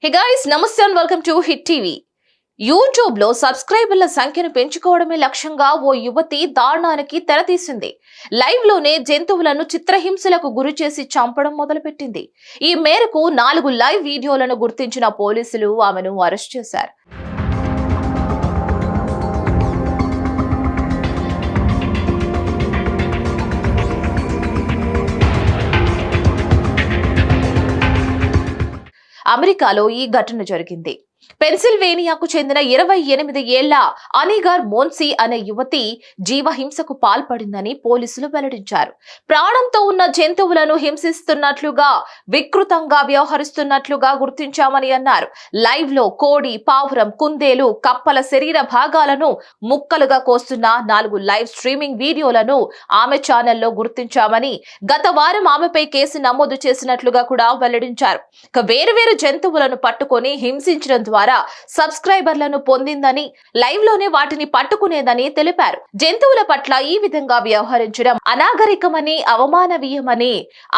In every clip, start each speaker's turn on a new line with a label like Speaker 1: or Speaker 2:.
Speaker 1: Hey guys, నమస్తే and welcome to hit TV. YouTube లో సబ్స్క్రైబర్ల సంఖ్యను పెంచుకోవడమే లక్ష్యంగా ఓ యువతి దారుణానికి తెరతీసింది. లైవ్ లోనే జంతువులను చిత్రహింసలకు గురి చేసి చంపడం మొదలుపెట్టింది. ఈ మేరకు 4 లైవ్ వీడియోలను గుర్తించిన పోలీసులు ఆమెను అరెస్ట్ చేశారు. అమెరికాలో ఈ ఘటన జరిగింది. పెన్సిల్వేనియాకు చెందిన 28 ఏళ్ల అనిగర్ మోన్సీ అనే యువతి జీవహింసకు పాల్పడిందని పోలీసులు వెల్లడించారు. ప్రాణంతో ఉన్న జంతువులను హింసిస్తున్నట్లుగా, వికృతంగా వ్యవహరిస్తున్నట్లుగా గుర్తించామని అన్నారు. లైవ్ లో కోడి, పావురం, కుందేలు, కప్పల శరీర భాగాలను ముక్కలుగా కోస్తున్న 4 లైవ్ స్ట్రీమింగ్ వీడియోలను ఆమె ఛానల్లో గుర్తించామని, గత వారం ఆమెపై కేసు నమోదు చేసినట్లుగా కూడా వెల్లడించారు. వేరువేరు జంతువులను పట్టుకొని హింసించడం ద్వారా సబ్స్క్రైబర్లను పొందిందని, లైవ్ లోనే వాటిని పట్టుకునేదని తెలిపారు. జంతువుల పట్ల ఈ విధంగా వ్యవహరించడం అనాగరికమని, అవమాననీయమని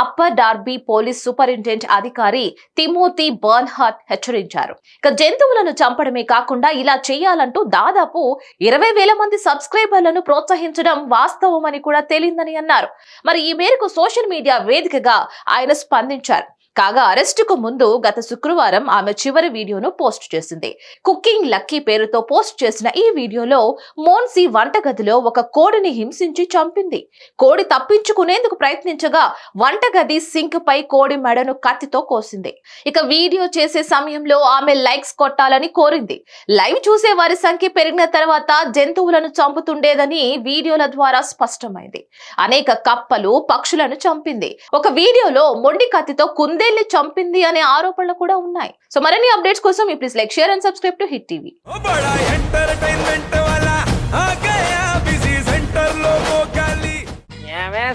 Speaker 1: అప్పర్ డార్బీ పోలీస్ సూపరింటెండెంట్ అధికారి తిమోథీ బర్న్హార్ట్ హెచ్చరించారు. జంతువులను చంపడమే కాకుండా ఇలా చేయాలంటూ దాదాపు 20,000 మంది సబ్స్క్రైబర్లను ప్రోత్సహించడం వాస్తవమని కూడా తేలిందని అన్నారు. మరి ఈ మేరకు సోషల్ మీడియా వేదికగా ఆయన స్పందించారు. కాగా అరెస్టుకు ముందు గత శుక్రవారం ఆమె చివరి వీడియోను పోస్ట్ చేసింది. కుకింగ్ లక్కీ పేరుతో పోస్ట్ చేసిన ఈ వీడియోలో మోన్సీ వంటగదిలో ఒక కోడిని హింసించి చంపింది. కోడి తప్పించుకునేందుకు ప్రయత్నించగా వంటగది సింక్ పై కోడి మెడను కత్తితో కోసింది. ఇక వీడియో చేసే సమయంలో ఆమె లైక్స్ కొట్టాలని కోరింది. లైవ్ చూసే వారి సంఖ్య పెరిగిన తర్వాత జంతువులను చంపుతుండేదని వీడియోల ద్వారా స్పష్టమైంది. అనేక కప్పలు, పక్షులను చంపింది. ఒక వీడియోలో మొండి కత్తితో కుందేల్ని చంపింది అనే ఆరోపణలు కూడా ఉన్నాయి. సో మరిన్ని అప్డేట్స్ కోసం please like, share and subscribe to hit TV.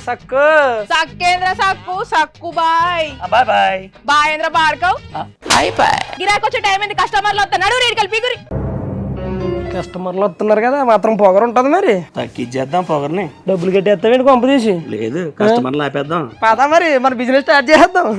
Speaker 2: సక్కు
Speaker 3: సక్కేంద్ర సక్కు సక్కు బాయ్
Speaker 2: బాయ్ బాయ్
Speaker 3: బాయేంద్ర భార్గవ్
Speaker 2: బాయ్ బాయ్.
Speaker 3: గిరాకి వచ్చే టైం ఏంది? కస్టమర్లు వస్తున్నాడు, రేటు కలిపి గురి.
Speaker 2: కస్టమర్లు వస్తున్నారు కదా, మాత్రం పొగరు ఉంటది. మరి
Speaker 4: తగ్గించేద్దాం పొగర్ని.
Speaker 2: డబ్బులు కట్టేస్తావేంటి కొంప తీసి?
Speaker 4: లేదు, కస్టమర్లు ఆపేద్దాం.
Speaker 2: పదా మరి మన బిజినెస్ స్టార్ట్ చేద్దాం.